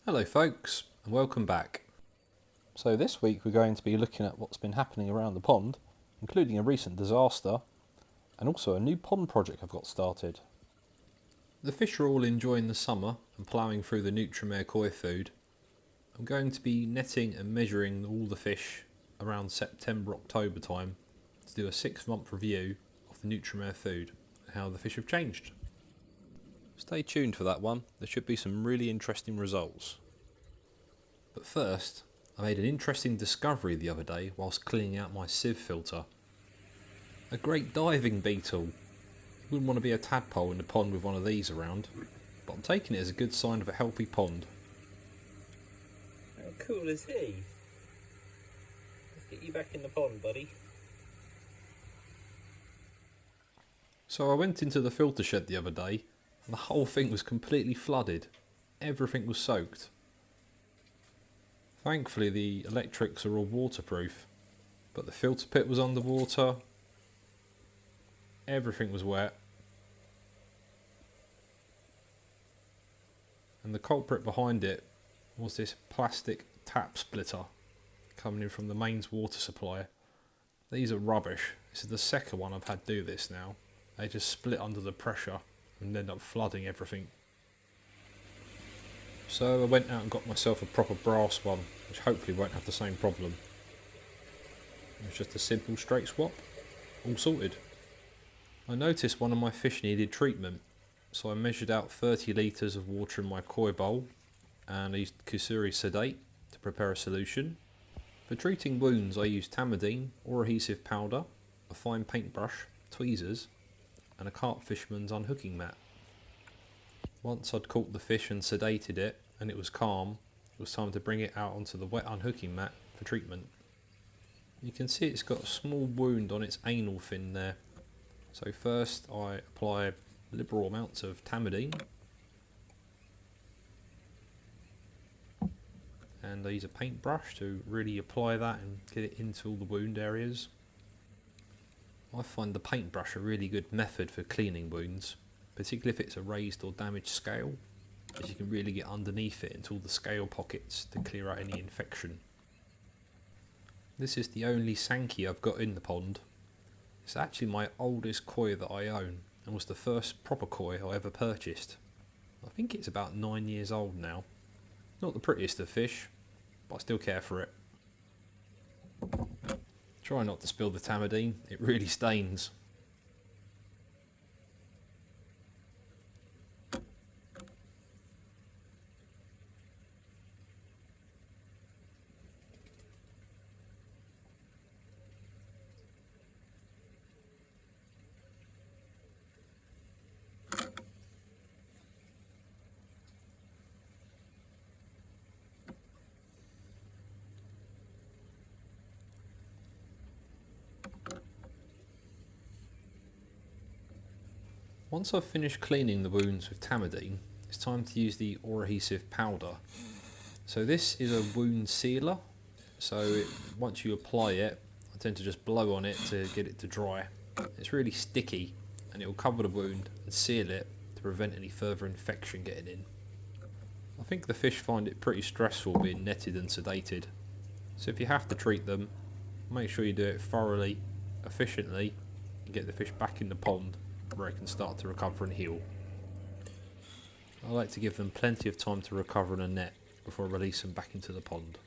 Hello folks, and welcome back. So this week we're going to be looking at what's been happening around the pond, including a recent disaster, and also a new pond project I've got started. The fish are all enjoying the summer and ploughing through the Nutrimare koi food. I'm going to be netting and measuring all the fish around September-October time to do a 6-month review of the Nutrimare food and how the fish have changed. Stay tuned for that one, there should be some really interesting results. But first, I made an interesting discovery the other day whilst cleaning out my sieve filter. A great diving beetle. You wouldn't want to be a tadpole in the pond with one of these around, but I'm taking it as a good sign of a healthy pond. How cool is he? Let's get you back in the pond, buddy. So I went into the filter shed the other day and the whole thing was completely flooded. Everything was soaked. Thankfully the electrics are all waterproof, but the filter pit was underwater, everything was wet, and the culprit behind it was this plastic tap splitter coming in from the mains water supply. These are rubbish. This is the second one I've had do this now. They just split under the pressure and end up flooding everything. So I went out and got myself a proper brass one, which hopefully won't have the same problem. It was just a simple straight swap, all sorted. I noticed one of my fish needed treatment, so I measured out 30 litres of water in my koi bowl and I used Kusuri Sedate to prepare a solution. For treating wounds I used Tamidine or adhesive powder, a fine paintbrush, tweezers and a carp fisherman's unhooking mat. Once I'd caught the fish and sedated it and it was calm, it was time to bring it out onto the wet unhooking mat for treatment. You can see it's got a small wound on its anal fin there. So first I apply liberal amounts of Tamidine and I use a paintbrush to really apply that and get it into all the wound areas. I find the paintbrush a really good method for cleaning wounds, particularly if it's a raised or damaged scale, as you can really get underneath it into all the scale pockets to clear out any infection. This is the only Sankey I've got in the pond. It's actually my oldest koi that I own and was the first proper koi I ever purchased. I think it's about 9 years old now. Not the prettiest of fish, but I still care for it. Try not to spill the Tamidine, it really stains. Once I've finished cleaning the wounds with Tamidine, it's time to use the adhesive powder. So this is a wound sealer, so once you apply it, I tend to just blow on it to get it to dry. It's really sticky and it will cover the wound and seal it to prevent any further infection getting in. I think the fish find it pretty stressful being netted and sedated, so if you have to treat them, make sure you do it thoroughly, efficiently, and get the fish back in the pond where it can start to recover and heal. I like to give them plenty of time to recover in a net before I release them back into the pond.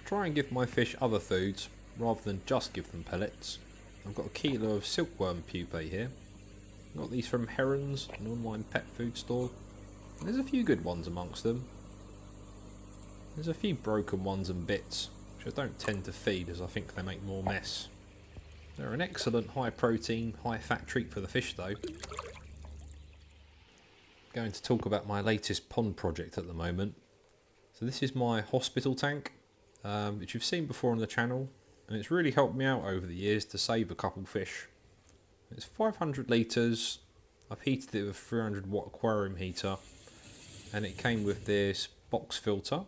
Try and give my fish other foods rather than just give them pellets. I've got a kilo of silkworm pupae here. I got these from Heron's, an online pet food store. And there's a few good ones amongst them. There's a few broken ones and bits, which I don't tend to feed as I think they make more mess. They're an excellent high protein, high fat treat for the fish though. Going to talk about my latest pond project at the moment. So this is my hospital tank, which you've seen before on the channel, and it's really helped me out over the years to save a couple fish. It's 500 litres, I've heated it with a 300 watt aquarium heater, and it came with this box filter.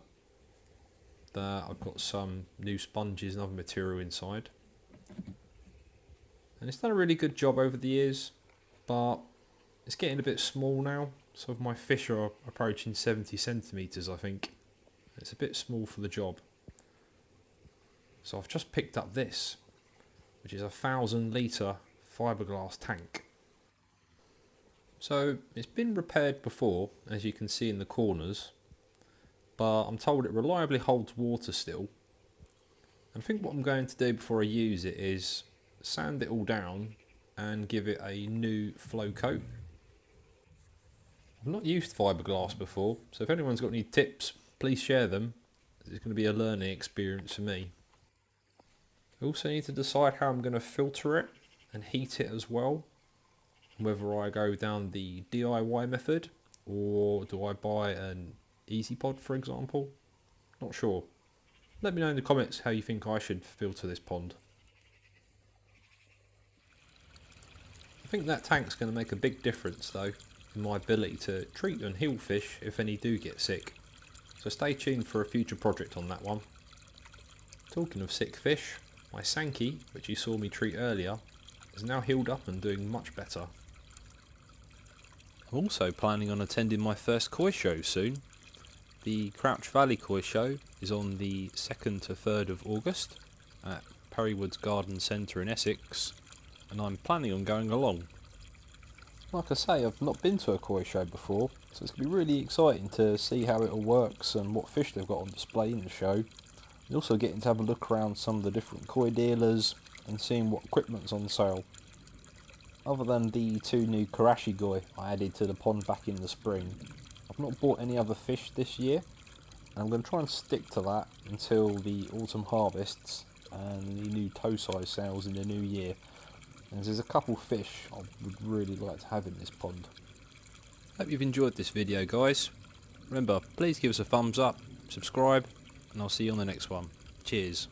I've got some new sponges and other material inside. And it's done a really good job over the years, but it's getting a bit small now, Some of my fish are approaching 70 centimetres, I think. It's a bit small for the job. So I've just picked up this, which is a 1,000 litre fiberglass tank. So it's been repaired before, as you can see in the corners, but I'm told it reliably holds water still. And I think what I'm going to do before I use it is sand it all down and give it a new flow coat. I've not used fiberglass before, so if anyone's got any tips, please share them. It's going to be a learning experience for me. I also need to decide how I'm going to filter it and heat it as well. Whether I go down the DIY method or do I buy an EasyPod, for example. Not sure. Let me know in the comments how you think I should filter this pond. I think that tank's going to make a big difference though in my ability to treat and heal fish if any do get sick. So stay tuned for a future project on that one. Talking of sick fish, my Sankey, which you saw me treat earlier, is now healed up and doing much better. I'm also planning on attending my first koi show soon. The Crouch Valley Koi Show is on the 2nd to 3rd of August at Perrywoods Garden Centre in Essex, and I'm planning on going along. Like I say, I've not been to a koi show before, so it's going to be really exciting to see how it all works and what fish they've got on display in the show. And also getting to have a look around some of the different koi dealers and seeing what equipment's on sale. Other than the 2 new Karashi Goi I added to the pond back in the spring, I've not bought any other fish this year, and I'm going to try and stick to that until the autumn harvests and the new toe size sales in the new year. And there's a couple fish I would really like to have in this pond. Hope you've enjoyed this video, guys. Remember, please give us a thumbs up, subscribe, and I'll see you on the next one. Cheers.